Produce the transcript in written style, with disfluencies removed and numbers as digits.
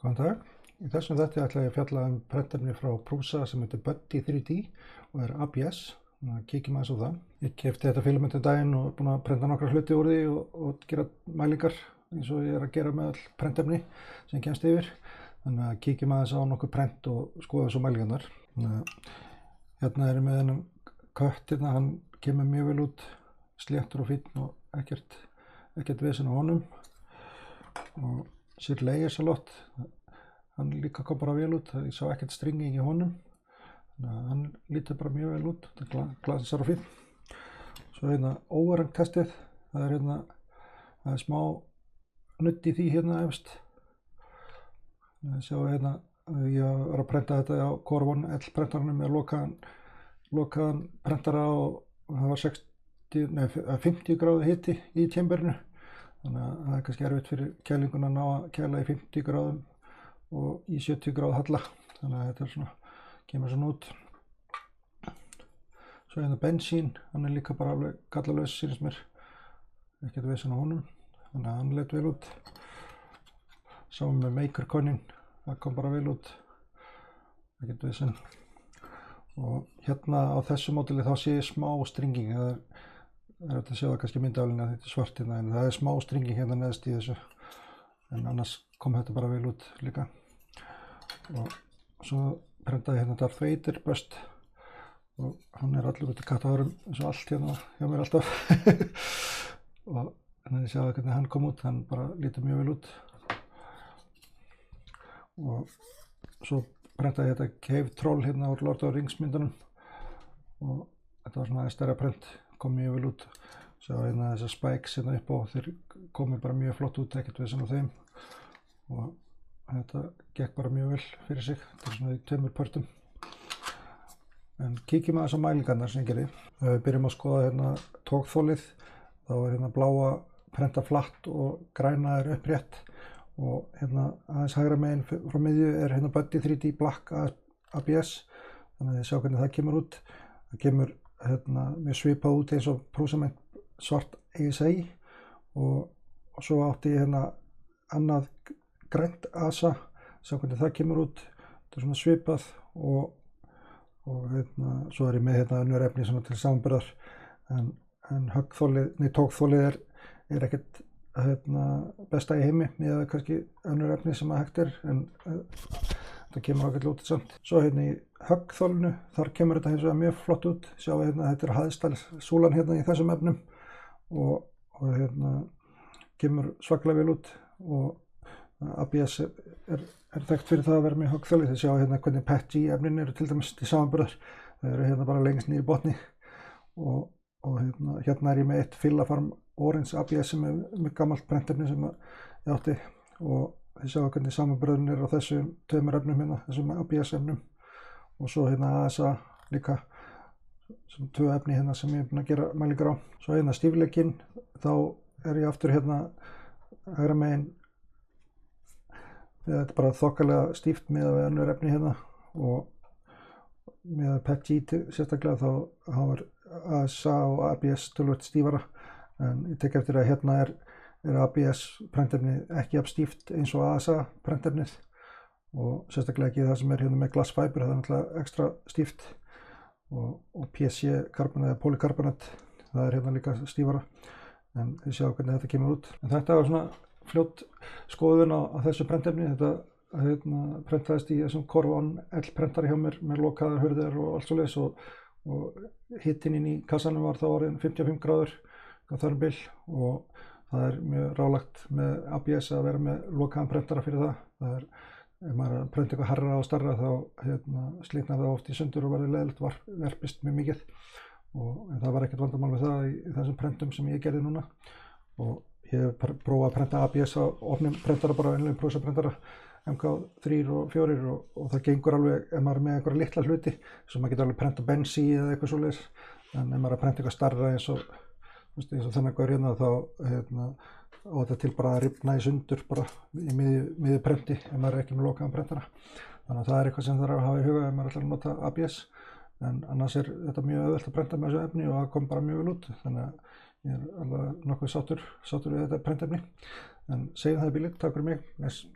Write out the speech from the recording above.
Góðan dag. Í þessum þætti ætla ég að fjalla prentefni frá Prusa sem heitir Buddy 3D og ABS. Kíkjum aðeins á það. Ég keypti þetta filament daginn og búinn að prenta nokkra hluti úr því og gera mælingar eins og ég að gera með all prentefni sem kemst yfir. Þannig að kíkjum aðeins á nokkuð prent og skoða svo mælingarnar. Hérna er ég með þennan kött hérna, hann kemur mjög vel út, sléttur og fínn og ekkert vesen á honum. Og Sir Lancelot, hann líka kom bara vel út, ég sá ekkert stringing í honum, þannig að hann lítur bara mjög vel út, þetta glasar og fín. Svo hérna overhang testið, það er smá nudd í því hérna efst. Sjáu hérna, ég var að prenta þetta á Core 1 L prentarinn með lokaðan prentara og það var 50 gráðu hiti í chamberinu. Þannig að það er kannski erfitt fyrir kælinguna að ná að kæla í 50 gráðum og í 70 gráðu halla. Þannig að þetta er svona, kemur svona út. Svo hérna bensín, hann er líka bara alveg gallalaus, sýnist mér. Ekkert vesen á honum, þannig að hann leit vel út. Sáum með Maker Coinin, það kom bara vel út. Ekkert vesen. Og hérna á þessu módeli þá sé ég smá stringing. Það er hægt að sjá það kannski myndavélinni að þetta er svart hérna, en það er smá stringing hérna neðst í þessu. En annars kom þetta bara vel út líka. Og svo prentaði hérna Darth Vader bust. Og hann er allur út í kattahárum eins og allt hérna hjá mér alltaf. Og þannig að sjá hvernig hann kom út, hann bara lítur mjög vel út. Og svo prentaði ég þetta Cave Troll hérna úr Lord of the Rings myndunum. Og þetta var svona stærra prent. Kom mjög vel út. Sjá hérna þessar spikes hérna upp og þeir komu bara mjög flott út, ekkert vesen á þeim. Og þetta gekk bara mjög vel fyrir sig. Þetta er svona í tveimur pörtum. En kíkjum aðeins á mælingarnar sem ég gerði. Við byrjum að skoða hérna tókþolið. Þá er hérna bláa prenta flatt og græna er upprétt. Og hérna aðeins hægra megin frá miðju er hérna Buddy 3D Black ABS. Þannig að þið sjá hvernig það kemur út. Það kemur hérna mjög svipað út eins og Prusa svart ASA og svo átti ég hérna annað grænt ASA, sjá hvernig það kemur út. Þetta er svona svipað og hérna svo er ég með hérna önnur efni svona til samanburðar en tókþolið er ekkert hérna besta í heimi með kannski önnur efni sem að hægt er en það kemur ágætlega út samt. Svo hérna í höggþolinu, þar kemur þetta hins vegar mjög flott út. Sjáu hérna, þetta er hæðstælssúlan hérna í þessum efnum og hérna kemur svakalega vel út og ABS er þekkt fyrir það að vera með höggþoli. Þið sjáu hérna hvernig PETG efnin eru til dæmis til samanburðar. Það eru hérna bara lengst niður í botni og hérna er ég með eitt Filafarm Orange ABS sem er mjög gammalt prentefni sem ég átti og þið sjáu hvernig samanburðurinn er á þessum tveimur efnum hérna, þessum ABS efnum og svo hérna ASA líka sem tvö efni hérna sem ég er búinn að gera mælingar á. Svo hérna stífleikinn, þá er ég aftur hérna hægra megin. Þetta er bara þokkalega stíft miðað við önnur efni hérna og miðað PETG sérstaklega þá hafa ASA og ABS töluvert stífara en ég tek eftir að hérna er ABS prentefni ekki jafn stíft eins og ASA prentefnið og sérstaklega ekki það sem er hérna með glass fiber, það er náttúrulega ekstra stíft og PC karbonat eða polykarbonat, það er hérna líka stífara en þið sjá hvernig þetta kemur út. En þetta var svona fljótt skoðun á þessu prentefni, þetta hérna prentaðist í þessum Core 1 L prentari hjá mér með lokaðar hurðir og allt svoleiðis og hitinn inn í kassanum var þá orðinn 55 gráður á þar bil og það er mjög ráðlagt með ABS að vera með lokaðan prentara fyrir það. Það er, ef maður er að prenta eitthvað hærra og starra þá slitnar það oft í sundur og verður leiðilegt, verpist mjög mikið. En það var ekkert vandamál með það í þessum prentum sem ég gerði núna. Og ég hef prófað að prenta ABS á opnum prentara, bara einlegum Prusa prentara, MK3 og 4 og það gengur alveg ef maður er með einhverja litla hluti. Svo maður getur alveg prenta bensi eða eitthvað svoleiðis. En ef maður er að prenta eitthvað starra eins og þennan gaur hérna þá á þetta til bara að rifna í sundur bara í miðju prenti ef maður er ekki með lokaðan prentara. Þannig að það er eitthvað sem þarf að hafa í huga ef maður ætlar að nota ABS. En annars er þetta mjög auðvelt að prenta með þessu efni og það kom bara mjög vel út. Þannig að ég er alveg nokkuð sáttur við þetta prentefni. En segjum það í bíli, takk fyrir mig.